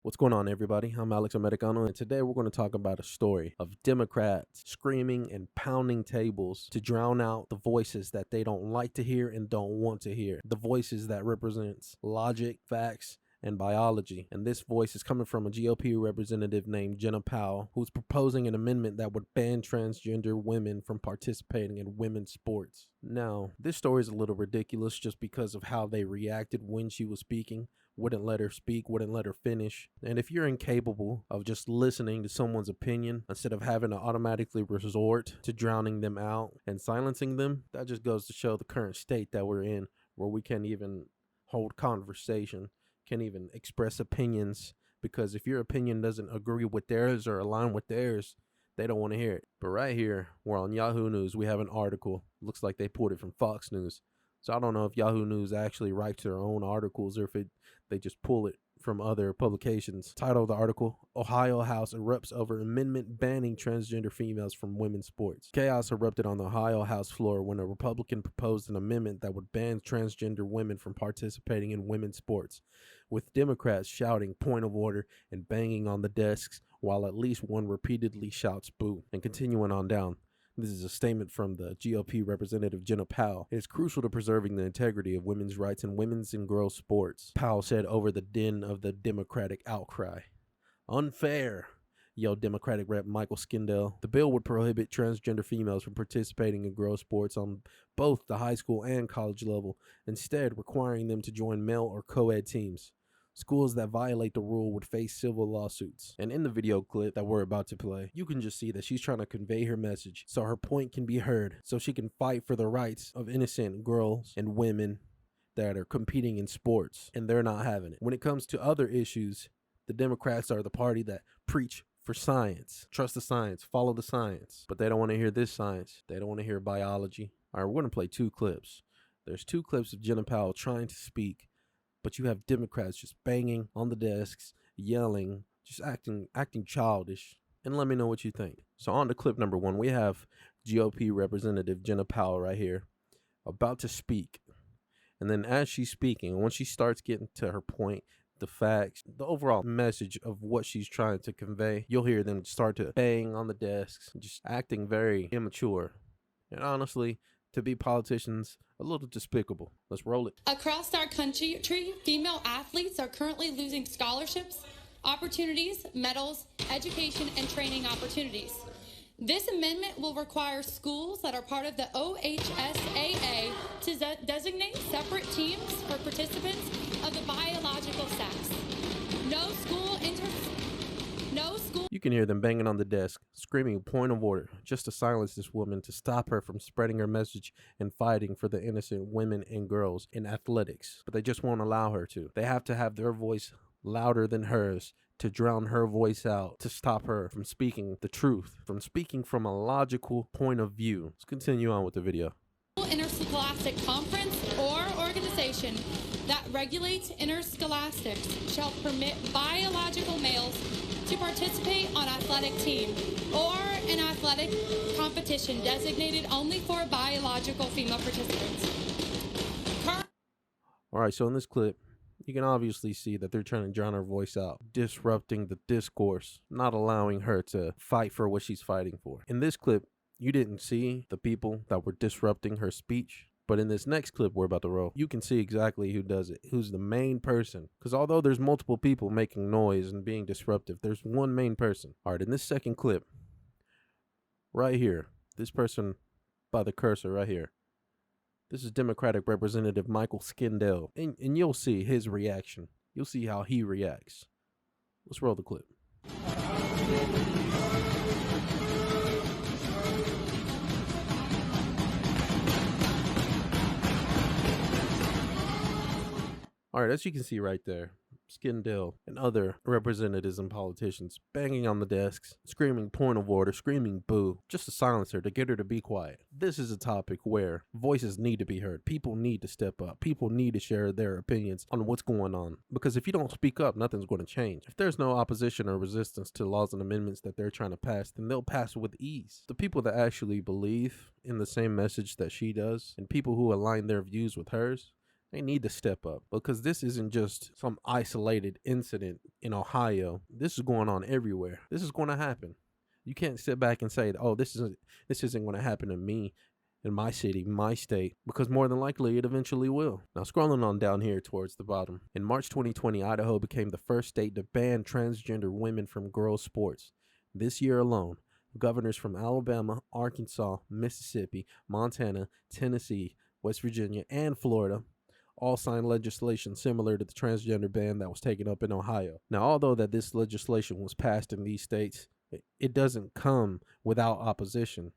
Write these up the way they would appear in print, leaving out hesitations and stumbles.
What's going on, everybody? I'm Alex Americano, and today we're going to talk about a story of Democrats screaming and pounding tables to drown out the voices that they don't like to hear and don't want to hear. The voices that represents logic, facts, and biology. And this voice is coming from a GOP representative named Jena Powell, who's proposing an amendment that would ban transgender women from participating in women's sports. Now, this story is a little ridiculous just because of how they reacted when she was speaking. Wouldn't let her speak, wouldn't let her finish. And if you're incapable of just listening to someone's opinion instead of having to automatically resort to drowning them out and silencing them, that just goes to show the current state that we're in, where we can't even hold conversation, can't even express opinions, because if your opinion doesn't agree with theirs or align with theirs, they don't want to hear it. But right here, we're on Yahoo News. We have an article. Looks like they pulled it from Fox News. So I don't know if Yahoo News actually writes their own articles or if they just pull it from other publications. Title of the article: Ohio House erupts over amendment banning transgender females from women's sports. Chaos erupted on the Ohio House floor when a Republican proposed an amendment that would ban transgender women from participating in women's sports, with Democrats shouting "point of order" and banging on the desks, while at least one repeatedly shouts "boo." And continuing on down. This is a statement from the GOP representative Jena Powell. It is crucial to preserving the integrity of women's rights in women's and girls' sports, Powell said over the din of the Democratic outcry. Unfair, yelled Democratic Rep Michael Skindell. The bill would prohibit transgender females from participating in girls' sports on both the high school and college level, instead requiring them to join male or co-ed teams. Schools that violate the rule would face civil lawsuits. And in the video clip that we're about to play, you can just see that she's trying to convey her message so her point can be heard, so she can fight for the rights of innocent girls and women that are competing in sports, and they're not having it. When it comes to other issues, the Democrats are the party that preach for science. Trust the science, follow the science. But they don't want to hear this science. They don't want to hear biology. All right, we're going to play two clips. There's two clips of Jena Powell trying to speak, but you have Democrats just banging on the desks, yelling, just acting childish. And let me know what you think. So on to clip number one, we have GOP Representative Jena Powell right here about to speak. And then as she's speaking, once she starts getting to her point, the facts, the overall message of what she's trying to convey, you'll hear them start to bang on the desks, just acting very immature. And honestly, to be politicians, a little despicable. Let's roll it. Across our country, female athletes are currently losing scholarships, opportunities, medals, education, and training opportunities. This amendment will require schools that are part of the OHSAA to designate separate teams for participants of the biological sex. You can hear them banging on the desk, screaming "point of order," just to silence this woman, to stop her from spreading her message and fighting for the innocent women and girls in athletics. But they just won't allow her to. They have to have their voice louder than hers to drown her voice out, to stop her from speaking the truth, from speaking from a logical point of view. Let's continue on with the video. Interscholastic conference or organization that regulates interscholastics shall permit biological males to participate on athletic team or an athletic competition designated only for biological female participants. All right, so in this clip, you can obviously see that they're trying to drown her voice out, disrupting the discourse, not allowing her to fight for what she's fighting for. In this clip, you didn't see the people that were disrupting her speech. But in this next clip we're about to roll, you can see exactly who does it, who's the main person. Because although there's multiple people making noise and being disruptive, there's one main person. All right, in this second clip, right here, this person by the cursor right here, this is Democratic Representative Michael Skindell. And you'll see his reaction. You'll see how he reacts. Let's roll the clip. All right, as you can see right there, Skindell and other representatives and politicians banging on the desks, screaming "point of order," screaming "boo," just to silence her, to get her to be quiet. This is a topic where voices need to be heard. People need to step up. People need to share their opinions on what's going on. Because if you don't speak up, nothing's going to change. If there's no opposition or resistance to laws and amendments that they're trying to pass, then they'll pass with ease. The people that actually believe in the same message that she does, and people who align their views with hers, They need to step up because this isn't just some isolated incident in Ohio. This is going on everywhere. This is going to happen. You can't sit back and say, "Oh, this isn't going to happen to me in my city, my state," because more than likely it eventually will. Now, scrolling on down here towards the bottom. In March 2020, Idaho became the first state to ban transgender women from girls' sports. This year alone, governors from Alabama, Arkansas, Mississippi, Montana, Tennessee, West Virginia, and Florida all signed legislation similar to the transgender ban that was taken up in Ohio. Now, although that this legislation was passed in these states, it doesn't come without opposition,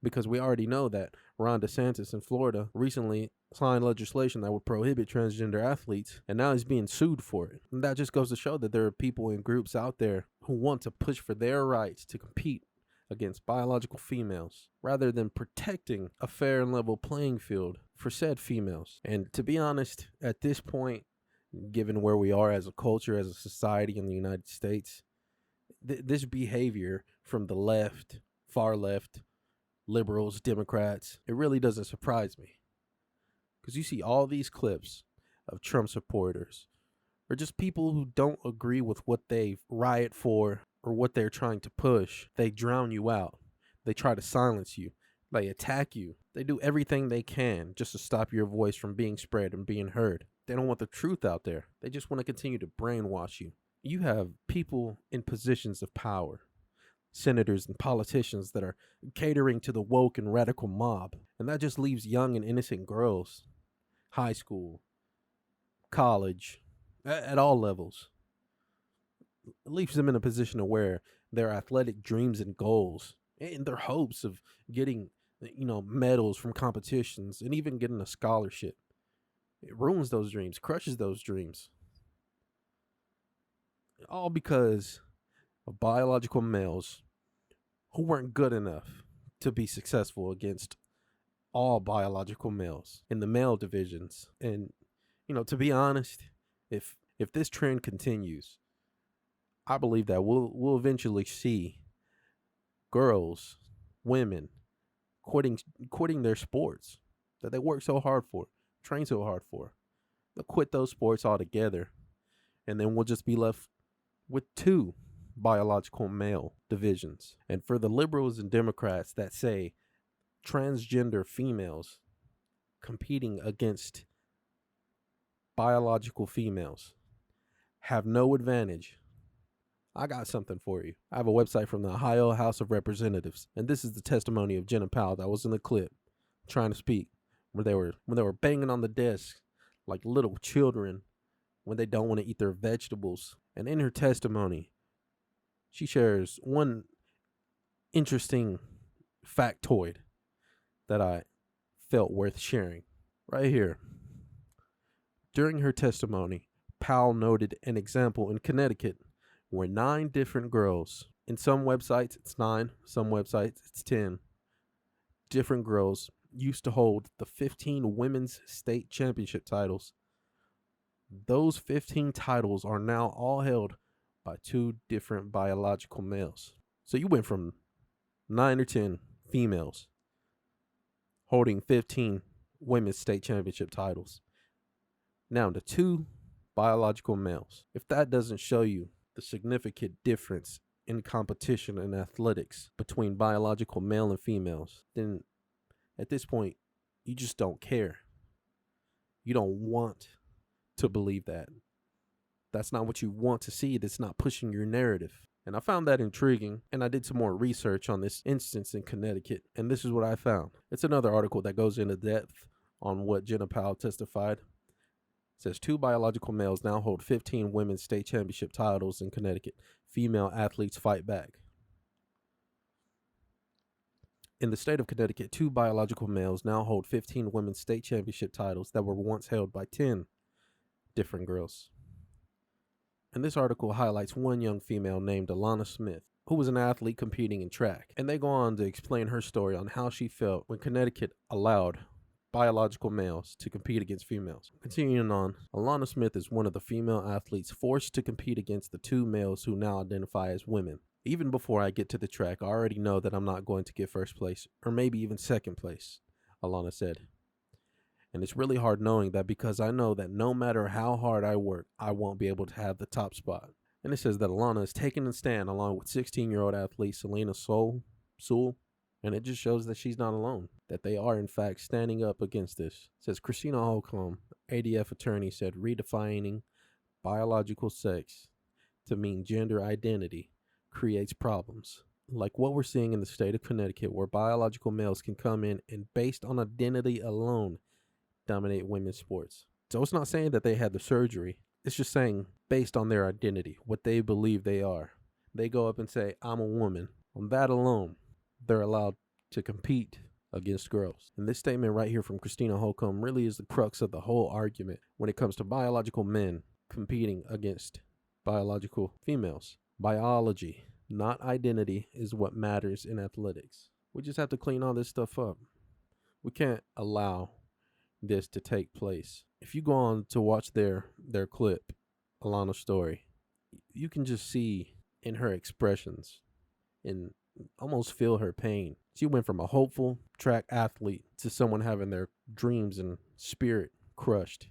because we already know that Ron DeSantis in Florida recently signed legislation that would prohibit transgender athletes, and now he's being sued for it. And that just goes to show that there are people and groups out there who want to push for their rights to compete against biological females rather than protecting a fair and level playing field for said females. And to be honest, at this point, given where we are as a culture, as a society in the United States, this behavior from the left, far left, liberals, Democrats, it really doesn't surprise me. Because you see all these clips of Trump supporters or just people who don't agree with what they riot for or what they're trying to push. They drown you out. They try to silence you. They attack you. They do everything they can just to stop your voice from being spread and being heard. They don't want the truth out there. They just want to continue to brainwash you. You have people in positions of power, senators and politicians that are catering to the woke and radical mob. And that just leaves young and innocent girls, high school, college, at all levels. It leaves them in a position of where their athletic dreams and goals and their hopes of getting, medals from competitions and even getting a scholarship, it ruins those dreams, crushes those dreams. All because of biological males who weren't good enough to be successful against all biological males in the male divisions. And, to be honest, if this trend continues, I believe that we'll eventually see girls, women quitting their sports that they work so hard for, train so hard for. They'll quit those sports altogether, and then we'll just be left with two biological male divisions. And for the liberals and Democrats that say transgender females competing against biological females have no advantage, I got something for you. I have a website from the Ohio House of Representatives, and this is the testimony of Jena Powell that was in the clip trying to speak, where they were banging on the desk like little children when they don't want to eat their vegetables. And in her testimony, she shares one interesting factoid that I felt worth sharing right here. During her testimony, Powell noted an example in Connecticut where 9 different girls, in some websites it's 9, some websites it's 10, different girls used to hold the 15 women's state championship titles. Those 15 titles are now all held by 2 different biological males. So you went from 9 or 10 females holding 15 women's state championship titles now to 2 biological males. If that doesn't show you the significant difference in competition and athletics between biological male and females, then at this point, you just don't care. You don't want to believe that. That's not what you want to see. That's not pushing your narrative. And I found that intriguing, and I did some more research on this instance in Connecticut, and this is what I found. It's another article that goes into depth on what Jena Powell testified. It says 2 biological males now hold 15 women's state championship titles in Connecticut. Female athletes fight back. In the state of Connecticut, 2 biological males now hold 15 women's state championship titles that were once held by 10 different girls. And this article highlights one young female named Alana Smith, who was an athlete competing in track. And they go on to explain her story on how she felt when Connecticut allowed biological males to compete against females. Continuing on, Alana Smith is one of the female athletes forced to compete against the 2 males who now identify as women. Even before I get to the track, I already know that I'm not going to get first place, or maybe even second place, Alana said. And it's really hard knowing that because I know that no matter how hard I work, I won't be able to have the top spot. And it says that Alana is taking a stand along with 16-year-old athlete Selena Sewell. And it just shows that she's not alone, that they are, in fact, standing up against this. It says Christina Holcomb, ADF attorney, said redefining biological sex to mean gender identity creates problems. Like what we're seeing in the state of Connecticut, where biological males can come in and, based on identity alone, dominate women's sports. So it's not saying that they had the surgery. It's just saying based on their identity, what they believe they are. They go up and say, I'm a woman. On that alone, they're allowed to compete against girls. And this statement right here from Christina Holcomb really is the crux of the whole argument when it comes to biological men competing against biological females. Biology, not identity, is what matters in athletics. We just have to clean all this stuff up. We can't allow this to take place. If you go on to watch their clip, Alana's story, you can just see in her expressions and almost feel her pain. She went from a hopeful track athlete to someone having their dreams and spirit crushed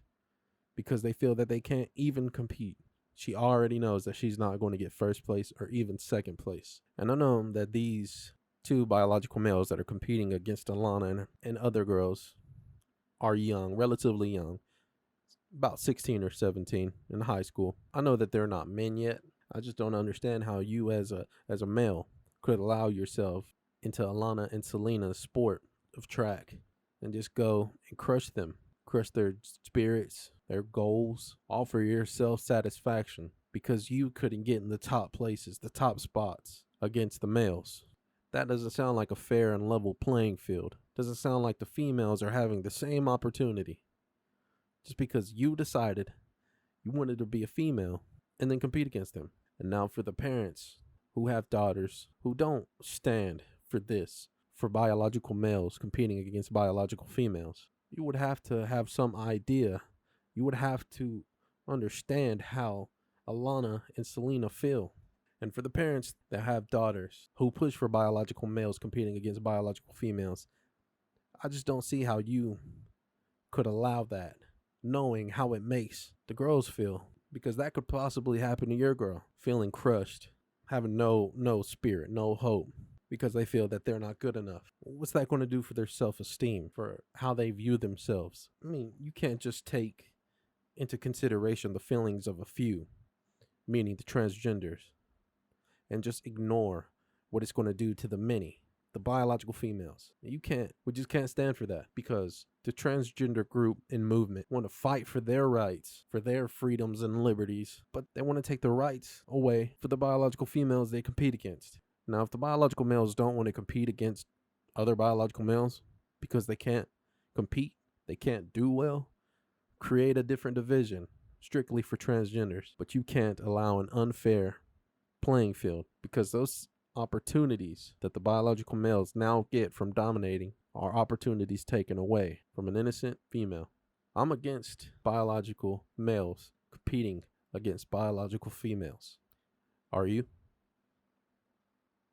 because they feel that they can't even compete. She already knows that she's not going to get first place or even second place. And I know that these two biological males that are competing against Alana and other girls are young, relatively young, about 16 or 17 in high school. I know that they're not men yet. I just don't understand how you as a male could allow yourself into Alana and Selena's sport of track and just go and crush them, crush their spirits, their goals, all for your self-satisfaction because you couldn't get in the top places, the top spots against the males. That doesn't sound like a fair and level playing field. Doesn't sound like the females are having the same opportunity. Just because you decided you wanted to be a female and then compete against them. And now for the parents who have daughters who don't stand for this, for biological males competing against biological females, you would have to have some idea. You would have to understand how Alana and Selena feel. And for the parents that have daughters who push for biological males competing against biological females, I just don't see how you could allow that, knowing how it makes the girls feel, because that could possibly happen to your girl, feeling crushed, having no spirit, no hope, because they feel that they're not good enough. What's that going to do for their self-esteem, for how they view themselves? I mean, you can't just take into consideration the feelings of a few, meaning the transgenders, and just ignore what it's going to do to the many, the biological females. We just can't stand for that, because the transgender group and movement want to fight for their rights, for their freedoms and liberties, but they want to take the rights away for the biological females they compete against. Now, if the biological males don't want to compete against other biological males because they can't compete, they can't do well, create a different division strictly for transgenders. But you can't allow an unfair playing field, because those opportunities that the biological males now get from dominating are opportunities taken away from an innocent female. I'm against biological males competing against biological females. Are you?